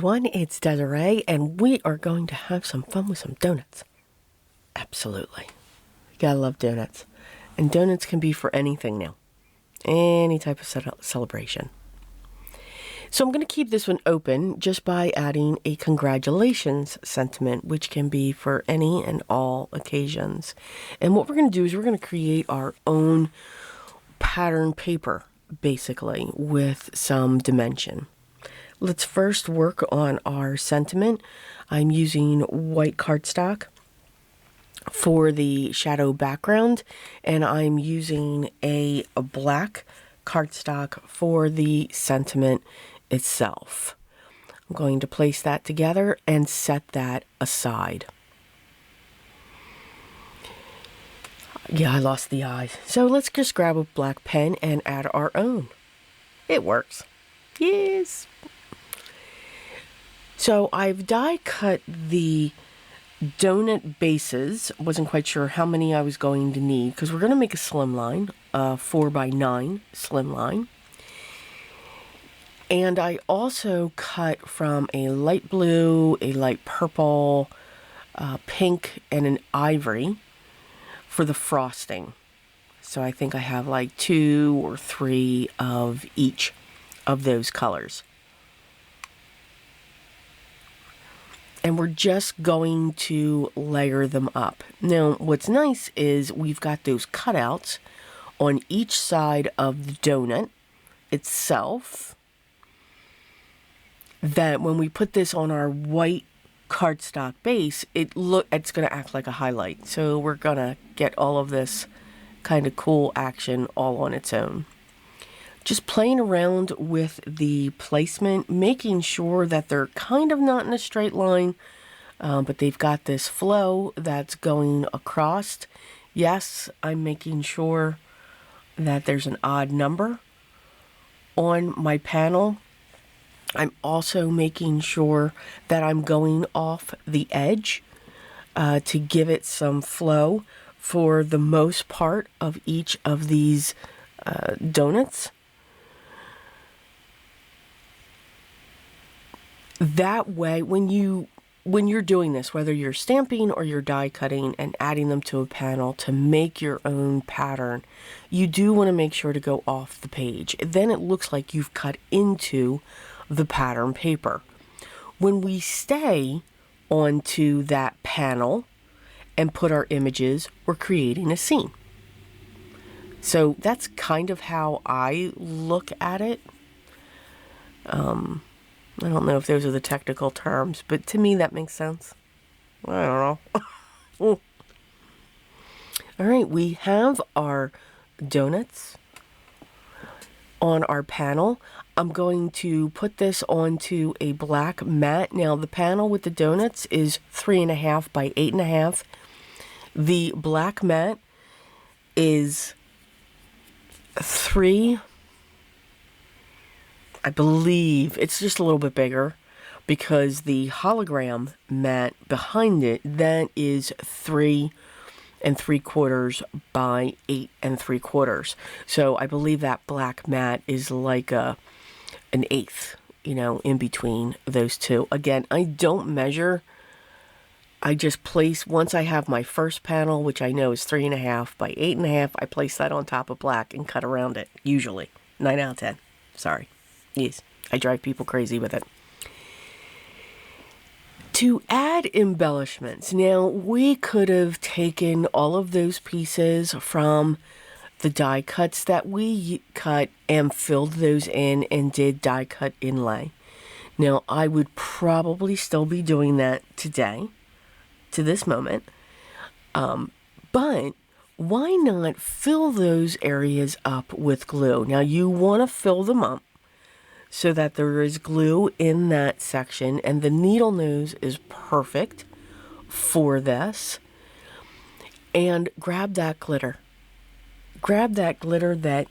everyone, it's Desiree, and we are going to have some fun with some donuts. Absolutely. You gotta love donuts. And donuts can be for anything now. Any type of celebration. So I'm going to keep this one open just by adding a congratulations sentiment, which can be for any and all occasions. And what we're going to do is we're going to create our own pattern paper, basically, with some dimension. Let's first work on our sentiment. I'm using white cardstock for the shadow background, and I'm using a black cardstock for the sentiment itself. I'm going to place that together and set that aside. Yeah, I lost the eyes. So let's just grab a black pen and add our own. It works. Yes. So I've die cut the donut bases. Wasn't quite sure how many I was going to need because we're going to make a slim line, 4x9 slim line. And I also cut from a light blue, a light purple, pink, and an ivory for the frosting. So I think I have like 2 or 3 of each of those colors. And we're just going to layer them up. Now, what's nice is we've got those cutouts on each side of the donut itself, that when we put this on our white cardstock base, it's going to act like a highlight. So we're going to get all of this kind of cool action all on its own. Just playing around with the placement, making sure that they're kind of not in a straight line, but they've got this flow that's going across. Yes, I'm making sure that there's an odd number on my panel. I'm also making sure that I'm going off the edge to give it some flow for the most part of each of these donuts. That way, when you're doing this, whether you're stamping or you're die cutting and adding them to a panel to make your own pattern, you do want to make sure to go off the page. Then it looks like you've cut into the pattern paper. When we stay onto that panel and put our images, we're creating a scene. So that's kind of how I look at it. I don't know if those are the technical terms, but to me that makes sense. I don't know. All right, we have our donuts on our panel. I'm going to put this onto a black mat. Now the panel with the donuts is 3.5 by 8.5. The black mat is 3. I believe it's just a little bit bigger because the hologram mat behind it, that is 3 3/4 by 8 3/4. So I believe that black mat is like an 1/8, in between those two. Again, I don't measure. I just place, once I have my first panel, which I know is 3.5 by 8.5, I place that on top of black and cut around it, usually. 9 out of 10. Sorry. Yes, I drive people crazy with it. To add embellishments, now we could have taken all of those pieces from the die cuts that we cut and filled those in and did die cut inlay. Now I would probably still be doing that today, to this moment, but why not fill those areas up with glue? Now you want to fill them up so that there is glue in that section, and the needle nose is perfect for this. And grab that glitter. Grab that glitter that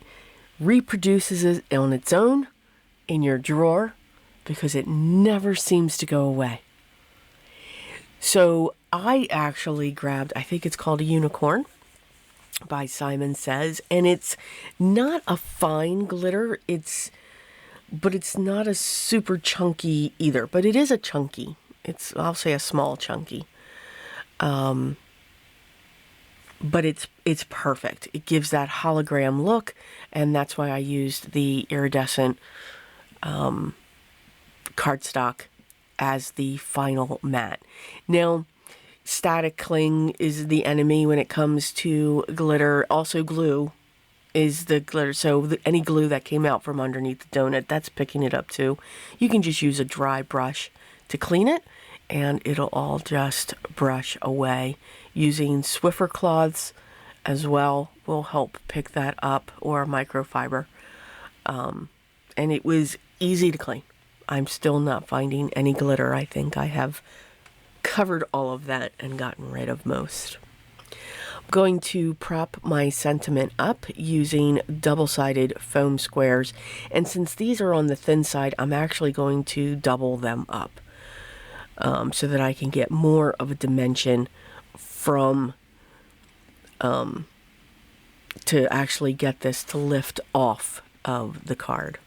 reproduces it on its own in your drawer because it never seems to go away. So I actually grabbed, I think it's called a unicorn by Simon Says, and it's not a fine glitter. It's but it's not a super chunky either, but it is a chunky. I'll say a small chunky. But it's perfect. It gives that hologram look, and that's why I used the iridescent cardstock as the final mat. Now, static cling is the enemy when it comes to glitter. Also, glue is the glitter. So any glue that came out from underneath the donut, that's picking it up too. You can just use a dry brush to clean it, and it'll all just brush away. Using Swiffer cloths as well will help pick that up, or a microfiber. And it was easy to clean. I'm still not finding any glitter. I think I have covered all of that and gotten rid of most. I'm going to prop my sentiment up using double-sided foam squares. And since these are on the thin side, I'm actually going to double them up so that I can get more of a dimension from to actually get this to lift off of the card.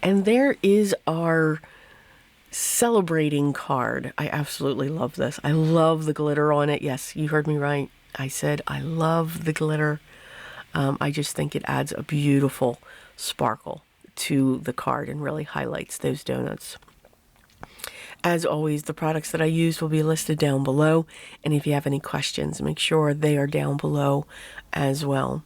And there is our celebrating card. I absolutely love this. I love the glitter on it. Yes, you heard me right. I said I love the glitter. I just think it adds a beautiful sparkle to the card and really highlights those donuts. As always, the products that I used will be listed down below, and if you have any questions, make sure they are down below as well.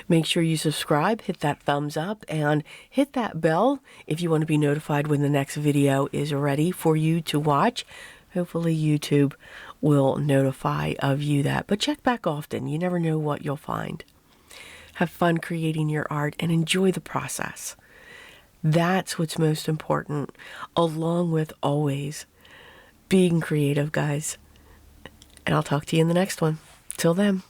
Make sure you subscribe, hit that thumbs up, and hit that bell if you want to be notified when the next video is ready for you to watch. Hopefully YouTube will notify of you that, but check back often. You never know what you'll find. Have fun creating your art and enjoy the process. That's what's most important, along with always being creative, guys. And I'll talk to you in the next one. Till then.